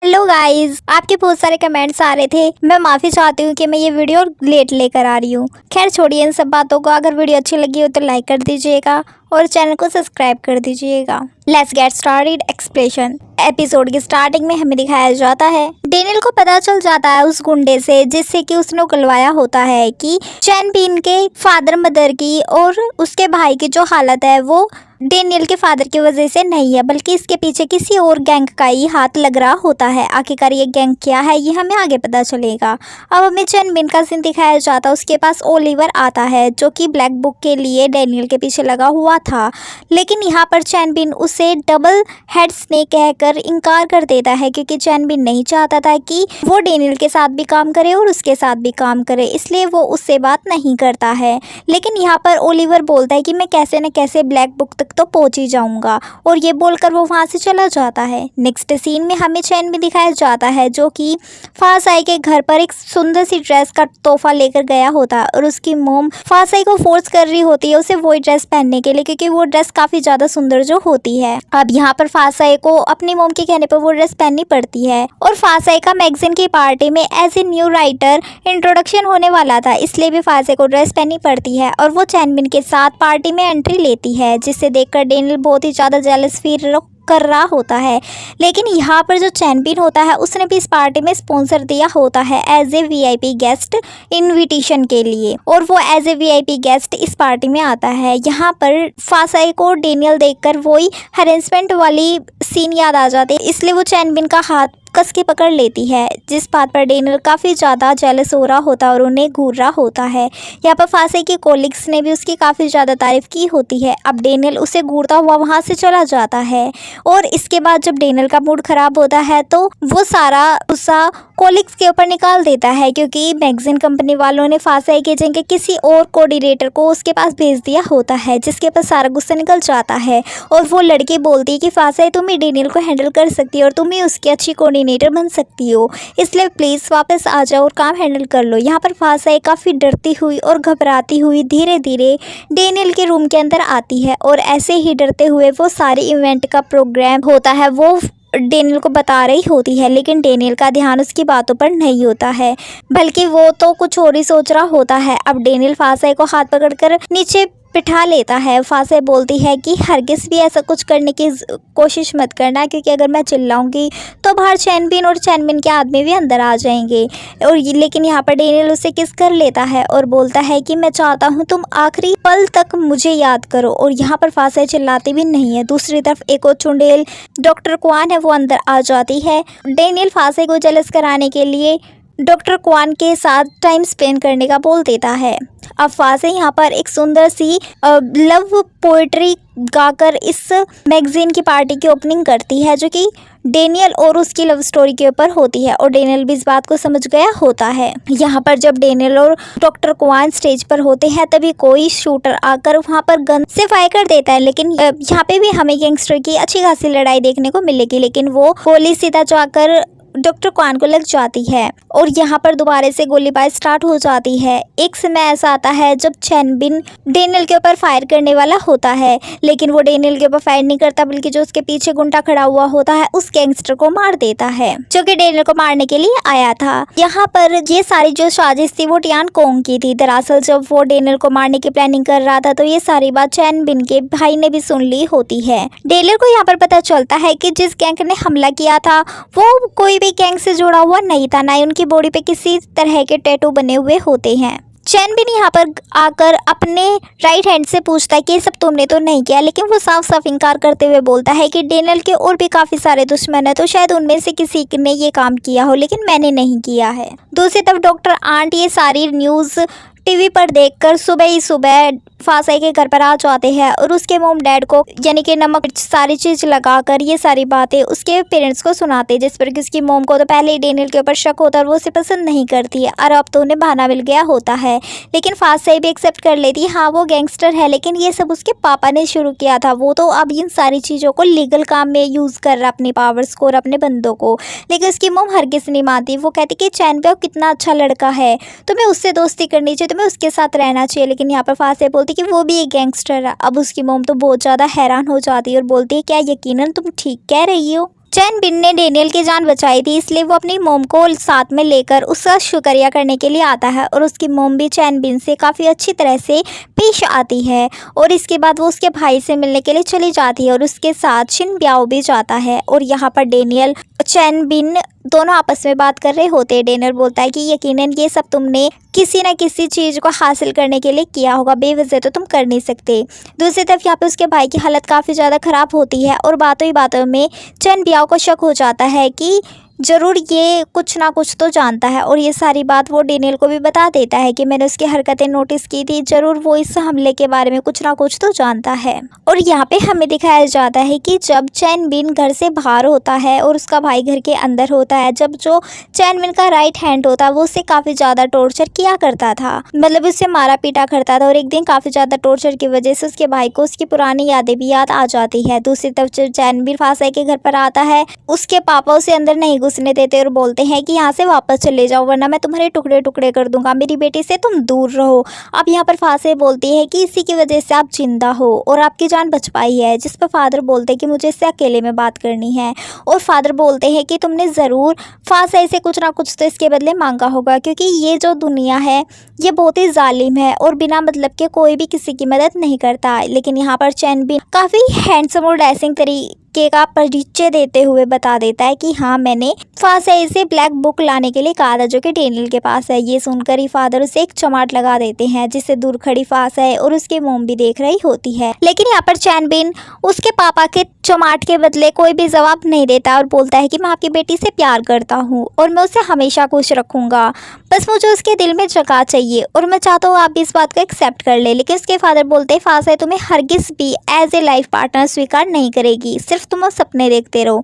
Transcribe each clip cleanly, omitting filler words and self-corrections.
Hello guys, आपके बहुत सारे कमेंट्स आ रहे थे। मैं माफ़ी चाहती हूँ कि मैं ये वीडियो लेट लेकर आ रही हूँ। खैर छोड़िए इन सब बातों को। अगर वीडियो अच्छी लगी हो तो लाइक कर दीजिएगा और चैनल को सब्सक्राइब कर दीजिएगा। Let's get started explanation. Episode की स्टार्टिंग में हमें दिखाया जाता है डेनियल को पता चल जाता है उस गुंडे से जिससे कि उसने उकलवाया होता है कि चैन बीन के फादर मदर की और उसके भाई की जो हालत है वो डेनियल के फादर की वजह से नहीं है, बल्कि इसके पीछे किसी और गैंग का ही हाथ लग रहा होता है। आखिरकार ये गैंग क्या है ये हमें आगे पता चलेगा। अब हमें चैन बिन का सीन दिखाया जाता है। उसके पास ओलिवर आता है जो कि ब्लैक बुक के लिए डेनियल के पीछे लगा हुआ था, लेकिन यहाँ पर चैन बिन उसे डबल हेड स्नेक कहकर इनकार कर देता है क्योंकि चैन बिन नहीं चाहता था कि वो डेनियल के साथ भी काम करे और उसके साथ भी काम करे, इसलिए वो उससे बात नहीं करता है। लेकिन यहाँ पर ओलिवर बोलता है कि मैं कैसे न कैसे ब्लैक बुक तक तो पहुंच ही जाऊंगा, और ये बोलकर वो वहां से चला जाता है। नेक्स्ट सीन में हमें चैन भी दिखाया जाता है जो कि फासाई के घर पर एक सुंदर सी ड्रेस का तोहफा लेकर गया होता है और उसकी मोम फासाई को फोर्स कर रही होती है उसे वही ड्रेस पहनने के लिए क्योंकि वो ड्रेस काफी ज्यादा सुंदर जो होती है। अब यहाँ पर फासाई को अपनी मोम के कहने पर वो ड्रेस पहननी पड़ती है और फासाई का मैगजीन की पार्टी में as a new writer introduction होने वाला था, इसलिए भी फासाई को ड्रेस पहननी पड़ती है और वो चैनबिन के साथ पार्टी में एंट्री लेती है, जिससे देखकर डेनियल बहुत ही ज्यादा जेलस फील कर रहा होता है। लेकिन यहाँ पर जो चैनबिन होता है उसने भी इस पार्टी में स्पॉन्सर दिया होता है as a VIP guest invitation के लिए, और वो एज ए वीआईपी गेस्ट इस पार्टी में आता है। यहाँ पर फासाई को डेनियल देखकर वही हैरेसमेंट वाली सीन याद आ जाती है, इसलिए वो चैनबिन का हाथ कस के पकड़ लेती है, जिस बात पर डेनियल काफ़ी ज़्यादा जेलस हो रहा होता है और उन्हें घूर रहा होता है। यहाँ पर फासाई के कोलिग्स ने भी उसकी काफ़ी ज़्यादा तारीफ की होती है। अब डेनियल उसे घूरता हुआ वहाँ से चला जाता है और इसके बाद जब डेनियल का मूड ख़राब होता है तो वो सारा गुस्सा कोलिग्स के ऊपर निकाल देता है क्योंकि मैगजीन कंपनी वालों ने फासाई के जगह किसी और कोऑर्डिनेटर को उसके पास भेज दिया होता है, जिसके पास सारा गुस्सा निकल जाता है और वो लड़की बोलती है कि फासाई तुम ही डेनियल को हैंडल कर सकती हो और तुम ही उसकी अच्छी कोऑर्डिनेटर बन सकती हो, इसलिए प्लीज़ वापस आ जाओ और काम हैंडल कर लो। यहाँ पर फासाई काफ़ी डरती हुई और घबराती हुई धीरे धीरे डेनियल के रूम के अंदर आती है और ऐसे ही डरते हुए वो सारे इवेंट का प्रोग्राम होता है वो डेनियल को बता रही होती है, लेकिन डेनियल का ध्यान उसकी बातों पर नहीं होता है, बल्कि वो तो कुछ और ही सोच रहा होता है। अब डेनियल फासाई को हाथ पकड़कर नीचे बिठा लेता है। फासाई बोलती है कि हरगिज़ भी ऐसा कुछ करने की कोशिश मत करना क्योंकि अगर मैं चिल्लाऊंगी तो बाहर चैनबिन और चैनबिन के आदमी भी अंदर आ जाएंगे। और लेकिन यहाँ पर डेनियल उसे किस कर लेता है और बोलता है कि मैं चाहता हूँ तुम आखिरी पल तक मुझे याद करो, और यहाँ पर फासाई चिल्लाती भी नहीं है। दूसरी तरफ एक और चुड़ैल डॉक्टर क्वान है वो अंदर आ जाती है। डेनियल फासाई को जेलस कराने के लिए डॉक्टर क्वान के साथ टाइम स्पेंड करने का बोल देता है। अब फासाई यहाँ पर एक सुंदर सी लव पोएट्री गाकर इस मैगजीन की पार्टी की ओपनिंग करती है जो कि डेनियल और उसकी लव स्टोरी के ऊपर होती है, और डेनियल भी इस बात को समझ गया होता है। यहाँ पर जब डेनियल और डॉक्टर क्वान स्टेज पर होते हैं तभी कोई शूटर आकर वहाँ पर गन से फायर कर देता है, लेकिन यहाँ पे भी हमें गैंगस्टर की अच्छी खासी लड़ाई देखने को मिलेगी, लेकिन वो गोली सीधा जाकर डॉक्टर क्वान को लग जाती है और यहाँ पर दोबारा से गोलीबारी स्टार्ट हो जाती है। एक समय ऐसा आता है जब चैनबिन डेनियल के ऊपर फायर करने वाला होता है, लेकिन वो डेनियल के ऊपर फायर नहीं करता बल्कि जो उसके पीछे गुंडा खड़ा हुआ होता है उस गैंगस्टर को मार देता है जो कि डेनियल को मारने के लिए आया था। यहाँ पर ये सारी जो साजिश थी वो टियान कोंग की थी। दरअसल जब वो डेनियल को मारने की प्लानिंग कर रहा था तो ये सारी बात चैनबिन के भाई ने भी सुन ली होती है। डेनियल को यहाँ पर पता चलता है कि जिस गैंग ने हमला किया था वो कोई गैंग से जुड़ा हुआ नहीं था, ना ही उनकी बॉडी पे किसी तरह के टैटू बने हुए होते हैं। चैनबिन यहाँ पर आकर अपने राइट हैंड से पूछता है कि ये सब तुमने तो नहीं किया, लेकिन वो साफ साफ इनकार करते हुए बोलता है कि डेनियल के और भी काफ़ी सारे दुश्मन है तो शायद उनमें से किसी ने ये काम किया हो, लेकिन मैंने नहीं किया है। दूसरी तरफ डॉक्टर आंट ये सारी न्यूज़ टीवी पर देखकर सुबह ही सुबह फासाई के घर पर आ जाते हैं और उसके मोम डैड को यानी कि नमक सारी चीज़ लगाकर ये सारी बातें उसके पेरेंट्स को सुनाते, जिस पर कि उसकी मोम को तो पहले ही डेनियल के ऊपर शक होता है और वो उसे पसंद नहीं करती है, और अब तो उन्हें बहाना मिल गया होता है। लेकिन फासाई भी एक्सेप्ट कर लेती है, हाँ वो गैंगस्टर है लेकिन ये सब उसके पापा ने शुरू किया था, वो तो अब इन सारी चीज़ों को लीगल काम में यूज़ कर रहा अपनी पावर्स को और अपने बंदों को। लेकिन उसकी मोम हरगिज़ नहीं मानती, वो कहती कि चैनबिन कितना अच्छा लड़का है, तुम्हें उससे दोस्ती करनी चाहिए, तुम्हें उसके साथ रहना चाहिए। लेकिन यहाँ पर फासाई बोलती कि वो भी एक गैंगस्टर है। अब उसकी मोम तो बहुत ज़्यादा हैरान हो जाती है और बोलती है क्या यकीनन तुम ठीक कह रही हो? चैन बिन ने डेनियल की जान बचाई थी, इसलिए वो अपनी मोम को साथ में लेकर उसका शुक्रिया करने के लिए आता है और उसकी मोम भी चैन बिन से काफ़ी अच्छी तरह से पेश आती है। और इसके बाद वो उसके भाई से मिलने के लिए चली जाती है और उसके साथ शिन ब्याओ भी जाता है। और यहाँ पर डेनियल चैन बिन दोनों आपस में बात कर रहे होते हैं। डेनियल बोलता है कि यकीनन ये सब तुमने किसी न किसी चीज़ को हासिल करने के लिए किया होगा, बेवजह तो तुम कर नहीं सकते। दूसरी तरफ यहाँ पे उसके भाई की हालत काफ़ी ज़्यादा ख़राब होती है और बातों ही बातों में चैन ब्याओ को शक हो जाता है कि ज़रूर ये कुछ ना कुछ तो जानता है। और ये सारी बात वो डेनियल को भी बता देता है कि मैंने उसकी हरकतें नोटिस की थी, ज़रूर वो इस हमले के बारे में कुछ ना कुछ तो जानता है। और यहाँ पे हमें दिखाया जाता है कि जब चैन बिन घर से बाहर होता है और उसका भाई घर के अंदर होता है, जब जो चैन बिन का राइट हैंड होता है वो उससे काफ़ी ज़्यादा टॉर्चर किया करता था, मतलब उससे मारा पीटा करता था। और एक दिन काफ़ी ज़्यादा टॉर्चर की वजह से उसके भाई को उसकी पुरानी यादें भी याद आ जाती है। दूसरी तरफ जब चैन बिन फासाई के घर पर आता है, उसके पापा उसे अंदर नहीं घुसने देते और बोलते हैं कि यहाँ से वापस चले जाओ वरना मैं तुम्हारे टुकड़े टुकड़े कर दूंगा, मेरी बेटी से तुम दूर रहो। अब यहाँ पर फासे बोलती है कि इसी की वजह से आप जिंदा हो और आपकी जान बच पाई है। जिस पर फादर बोलते हैं कि मुझे इससे अकेले में बात करनी है। और फादर बोलते हैं कि तुमने ज़रूर फासे से कुछ ना कुछ तो इसके बदले मांगा होगा, क्योंकि ये जो दुनिया है ये बहुत ही जालिम है और बिना मतलब के कोई भी किसी की मदद नहीं करता। लेकिन यहाँ पर चैन भी काफ़ी हैंडसम और डैसिंग तरीके का परिचय देते हुए बता देता है कि हाँ, मैंने फासाई से ब्लैक बुक लाने के लिए कहा था जो कि डेनियल के पास है। ये सुनकर ही फादर उसे एक चमाट लगा देते हैं, जिससे दूर खड़ी फासाई और उसकी मोम भी देख रही होती है। लेकिन यहाँ पर चैन बिन उसके पापा के चमाट के बदले कोई भी जवाब नहीं देता और बोलता है कि मैं आपकी बेटी से प्यार करता हूँ और मैं उसे हमेशा खुश रखूँगा, बस मुझे उसके दिल में जगह चाहिए और मैं चाहता हूँ आप भी इस बात को एक्सेप्ट कर ले। लेकिन उसके फादर बोलते हैं फासाई तुम्हें हरगिज़ भी एज ए लाइफ पार्टनर स्वीकार नहीं करेगी, सिर्फ तुम सपने देखते रहो।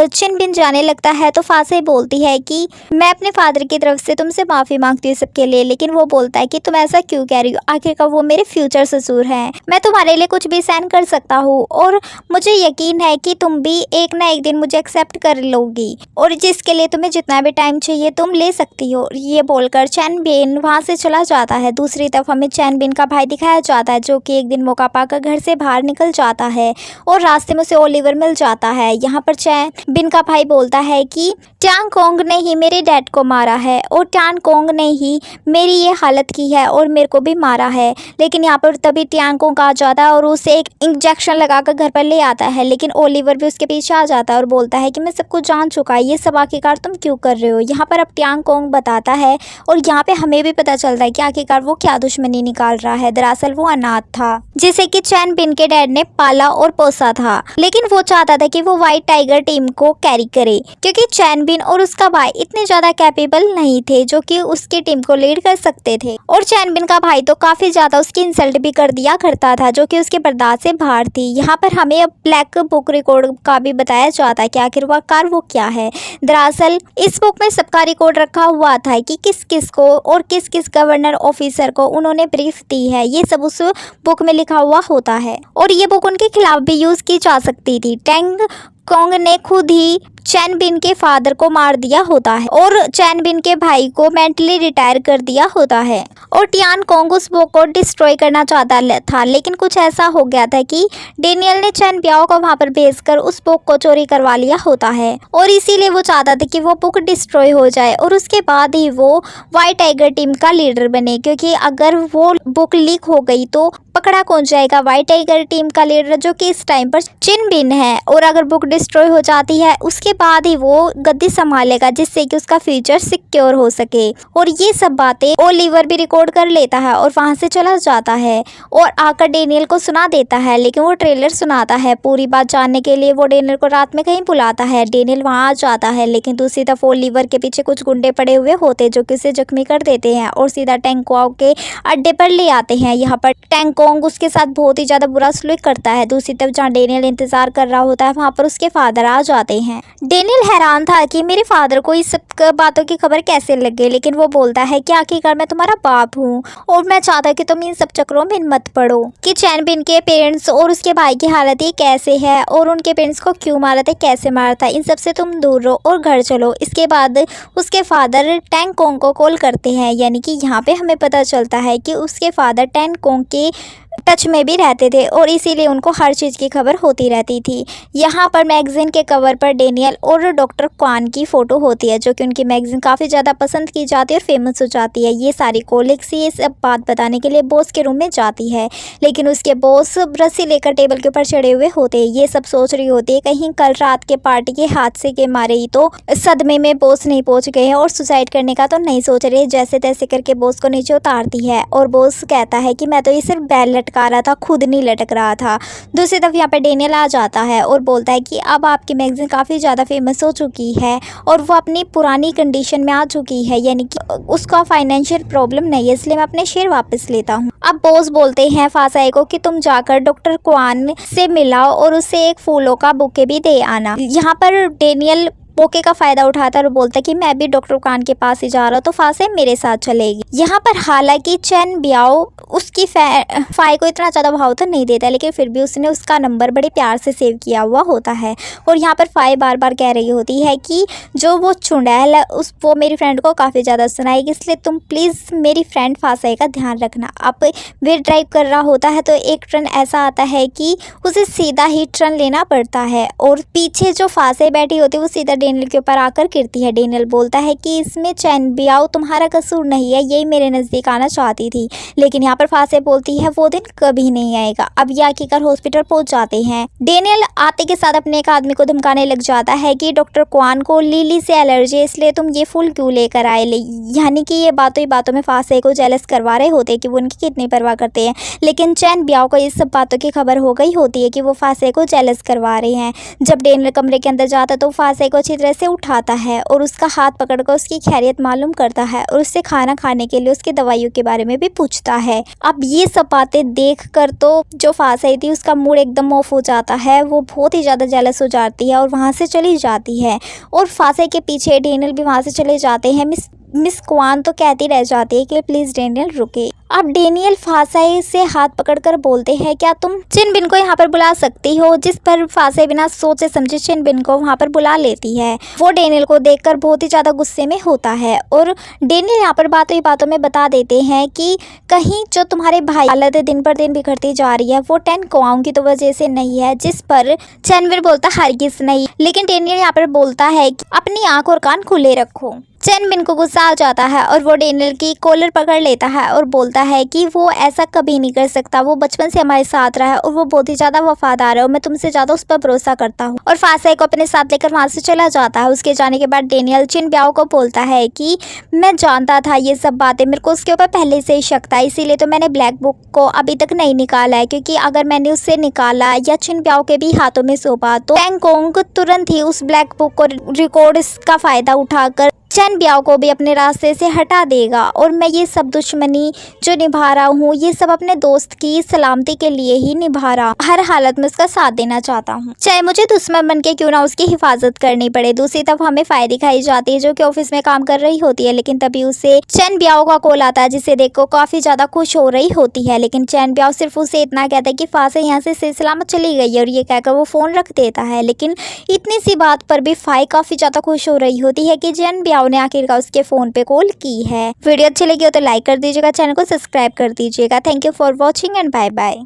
चैन बिन जाने लगता है तो फासाई बोलती है कि मैं अपने फादर की तरफ से तुमसे माफ़ी मांगती हूँ सबके लिए। लेकिन वो बोलता है कि तुम ऐसा क्यों कह रही हो, आखिरकार वो मेरे फ्यूचर ससुर हैं, मैं तुम्हारे लिए कुछ भी सहन कर सकता हूँ और मुझे यकीन है कि तुम भी एक ना एक दिन मुझे एक्सेप्ट कर लोगी और जिसके लिए तुम्हें जितना भी टाइम चाहिए तुम ले सकती हो। ये बोलकर चैन बिन वहाँ से चला जाता है। दूसरी तरफ हमें चैन बिन का भाई दिखाया जाता है जो कि एक दिन मौका पाकर घर से बाहर निकल जाता है और रास्ते में उसे ओलिवर मिल जाता है। यहाँ पर चैन बिन का भाई बोलता है कि टांग कोंग ने ही मेरे डैड को मारा है और टांग कोंग ने ही मेरी ये हालत की है और मेरे को भी मारा है। लेकिन यहाँ पर तभी टांग कोंग आ जाता है और उसे एक इंजेक्शन लगाकर घर पर ले आता है। लेकिन ओलिवर भी उसके पीछे आ जाता है और बोलता है कि मैं सब कुछ जान चुका है, ये सब आखिरकार तुम क्यों कर रहे हो। यहाँ पर अब टांग कोंग बताता है और यहाँ पे हमें भी पता चलता है कि आखिरकार वो क्या दुश्मनी निकाल रहा है। दरअसल वो अनाथ था जिसे कि चैन बिन के डैड ने पाला और पोसा था, लेकिन वो चाहता था कि वो व्हाइट टाइगर टीम को कैरी करे क्योंकि चैन बिन और उसका भाई इतने ज्यादा कैपेबल नहीं थे जो कि उसकी टीम को लीड कर सकते थे। और चैन बिन का भाई तो काफी ज्यादा उसकी इंसल्ट भी कर दिया करता था जो कि उसके बर्दाश्त से बाहर थी। यहाँ पर हमें अब ब्लैक बुक रिकॉर्ड का भी बताया जाता है कि आखिरकार वो क्या है। दरअसल इस बुक में सबका रिकॉर्ड रखा हुआ था कि किस किस को और किस किस गवर्नर ऑफिसर को उन्होंने ब्रीफ दी है, ये सब उस बुक में लिखा हुआ होता है और ये बुक उनके खिलाफ भी यूज की जा सकती थी। टांग कोंग ने खुद ही चैन बिन के फादर को मार दिया होता है और चैन बिन के भाई को मेंटली रिटायर कर दिया होता है और टियान कोंग उस बुक को डिस्ट्रॉय करना चाहता था। लेकिन कुछ ऐसा हो गया था कि डेनियल ने चैन ब्याओ को वहां पर भेजकर उस बुक को चोरी करवा लिया होता है और इसीलिए वो चाहता था कि वो बुक डिस्ट्रॉय हो जाए और उसके बाद ही वो व्हाइट टाइगर टीम का लीडर बने, क्योंकि अगर वो बुक लीक हो गई तो पकड़ा कौन जाएगा, व्हाइट टाइगर टीम का लीडर जो कि इस टाइम पर चैन बिन है। और अगर बुक डिस्ट्रॉय हो जाती है उसके बाद ही वो गद्दी संभालेगा जिससे कि उसका फ्यूचर सिक्योर हो सके। और ये सब बातें ओलिवर भी रिकॉर्ड कर लेता है और वहां से चला जाता है और आकर डेनियल को सुना देता है। लेकिन वो ट्रेलर सुनाता है, पूरी बात जानने के लिए वो डेनियल को रात में कहीं बुलाता है। डेनियल वहां आ जाता है लेकिन दूसरी तरफ ओलिवर के पीछे कुछ गुंडे पड़े हुए होते जो कि उसे जख्मी कर देते हैं और सीधा टांग कोंग के अड्डे पर ले आते हैं। यहाँ पर टांग कोंग उसके साथ बहुत ही ज्यादा बुरा सलूक करता है। दूसरी तरफ जहाँ डेनियल इंतजार कर रहा होता है वहां पर उसके फादर आ जाते हैं। डेनियल हैरान था कि मेरे फादर को इस सब बातों की खबर कैसे लग गई, लेकिन वो बोलता है कि आखिरकार मैं तुम्हारा बाप हूँ और मैं चाहता कि तुम इन सब चक्रों में मत पड़ो कि चैन बिन के पेरेंट्स और उसके भाई की हालत ही कैसे है और उनके पेरेंट्स को क्यों मारा था, कैसे मारा था, इन सब से तुम दूर रहो और घर चलो। इसके बाद उसके फादर टांग कोंग को कॉल करते हैं, यानी कि यहाँ पे हमें पता चलता है कि उसके फादर टांग कोंग के टच में भी रहते थे और इसीलिए उनको हर चीज़ की खबर होती रहती थी। यहाँ पर मैगज़ीन के कवर पर डेनियल और डॉक्टर क्वान की फ़ोटो होती है, जो कि उनकी मैगज़ीन काफ़ी ज़्यादा पसंद की जाती है और फेमस हो जाती है। ये सारी कॉलीग्स ये सब बात बताने के लिए बॉस के रूम में जाती है, लेकिन उसके बॉस रस्सी लेकर टेबल के ऊपर चढ़े हुए होते हैं। ये सब सोच रही होती है कहीं कल रात के पार्टी के हादसे के मारे ही तो सदमे में बॉस नहीं पहुंच गए हैं और सुसाइड करने का तो नहीं सोच रहे। जैसे तैसे करके बॉस को नीचे उतारती है और बॉस कहता है कि मैं तो ये सिर्फ बैल लटका रहा था, खुद नहीं लटक रहा था। दूसरी तरफ यहाँ पर डेनियल आ जाता है और बोलता है कि अब आपकी मैगज़ीन काफ़ी ज़्यादा फेमस हो चुकी है और वो अपनी पुरानी कंडीशन में आ चुकी है, यानी कि उसका फाइनेंशियल प्रॉब्लम नहीं है, इसलिए मैं अपने शेयर वापस लेता हूँ। अब बॉस बोलते हैं फासाई को कि तुम जाकर डॉक्टर क्वान से मिलाओ और उसे एक फूलों का बुके भी दे आना। यहाँ पर डेनियल मौके का फ़ायदा उठाता है और बोलता है कि मैं भी डॉक्टर कान के पास ही जा रहा हूँ, तो फासे मेरे साथ चलेगी। यहाँ पर हालांकि चैन बियाओ उसकी फाई को इतना ज़्यादा भाव तो नहीं देता, लेकिन फिर भी उसने उसका नंबर बड़े प्यार से सेव किया हुआ होता है। और यहाँ पर फाई बार बार कह रही होती है कि जो वो चुड़ैल है वो मेरी फ्रेंड को काफ़ी ज़्यादा सुनाएगी, इसलिए तुम प्लीज़ मेरी फ्रेंड फासाई का ध्यान रखना। अब वे ड्राइव कर रहा होता है तो एक टर्न ऐसा आता है कि उसे सीधा ही टर्न लेना पड़ता है और पीछे जो फासाई बैठी होती है वो सीधा डेनियल के ऊपर आकर गिरती है। डेनियल बोलता है कि इसमें चैन बियाओ तुम्हारा कसूर नहीं है, यही मेरे नज़दीक आना चाहती थी। लेकिन यहाँ पर फासे बोलती है वो दिन कभी नहीं आएगा। अब याकी कर हॉस्पिटल पहुंच जाते हैं। डेनियल आते के साथ अपने एक आदमी को धमकाने लग जाता है कि डॉक्टर क्वान को लिली से एलर्जी है, इसलिए तुम ये फूल क्यों लेकर आए। यानी कि ये बातों ही बातों में फासे को जेलस करवा रहे होते कि वो उनकी कितनी परवाह करते हैं। लेकिन चैन बियाओ को इस सब बातों की खबर हो गई होती है कि वो फासे को जेलस करवा रहे हैं। जब डेनियल कमरे के अंदर जाता है तो फासे को अच्छी तरह से उठाता है और उसका हाथ पकड़कर उसकी खैरियत मालूम करता है और उससे खाना खाने के लिए उसकी दवाइयों के बारे में भी पूछता है। अब ये सब बातें देखकर तो जो फासाई थी उसका मूड एकदम ऑफ हो जाता है, वो बहुत ही ज़्यादा जेलस हो जाती है और वहाँ से चली जाती है। और फासाई के पीछे डेनियल भी वहाँ से चले जाते हैं। मिस क्वान तो कहती रह जाती है कि प्लीज़ डेनियल रुके। अब डेनियल फासाई से हाथ पकड़कर बोलते हैं क्या तुम चिनबिन को यहाँ पर बुला सकती हो, जिस पर फासाई बिना सोचे समझे चिनबिन को वहाँ पर बुला लेती है। वो डेनियल को देखकर बहुत ही ज़्यादा गुस्से में होता है और डेनियल यहाँ पर बातों ही बातों में बता देते हैं कि कहीं जो तुम्हारे भाई हालत दिन पर दिन बिगड़ती जा रही है वो 10 कुआओं की तो वजह से नहीं है, जिस पर चैनविर बोलता हरगिज़ नहीं। लेकिन डेनियल यहाँ पर बोलता है कि अपनी आँख और कान खुले रखो। चैनबिन को गुस्सा आ जाता है और वो डेनियल की कॉलर पकड़ लेता है और बोलता है कि वो ऐसा कभी नहीं कर सकता, वो बचपन से हमारे साथ रहा है और वो बहुत ही ज़्यादा वफादार है और मैं तुमसे ज़्यादा उस पर भरोसा करता हूँ। और फासाई को अपने साथ लेकर वहाँ से चला जाता है। उसके जाने के बाद डेनियल चिन बियाओ को बोलता है कि मैं जानता था ये सब बातें, मेरे को उसके ऊपर पहले से ही शक था, इसीलिए तो मैंने ब्लैक बुक को अभी तक नहीं निकाला है, क्योंकि अगर मैंने उससे निकाला या चिन बियाओ के भी हाथों में सौंपा तो टैंगकोंग तुरंत ही उस ब्लैक बुक को रिकॉर्ड का फ़ायदा उठाकर चैन बियाओ को भी अपने रास्ते से हटा देगा। और मैं ये सब दुश्मनी जो निभा रहा हूँ ये सब अपने दोस्त की सलामती के लिए ही निभा रहा हूँ, हर हालत में उसका साथ देना चाहता हूँ, चाहे मुझे दुश्मन बन के क्यों ना उसकी हिफाजत करनी पड़े। दूसरी तरफ हमें फाई दिखाई जाती है जो कि ऑफिस में काम कर रही होती है, लेकिन तभी उसे चैन बियाओ का कॉल आता है जिसे देखकर काफ़ी ज़्यादा खुश हो रही होती है। लेकिन चैन बियाओ सिर्फ उसे इतना कहता है कि फासे यहाँ से सही सलामत चली गई है और ये कहकर वो फ़ोन रख देता है। लेकिन इतनी सी बात पर भी फाई काफ़ी ज़्यादा खुश हो रही होती है कि चैन बियाओ ने आखिर उसके फोन पे कॉल की है। वीडियो अच्छी लगी हो तो लाइक कर दीजिएगा, चैनल को सब्सक्राइब कर दीजिएगा। Thank you for watching and bye bye.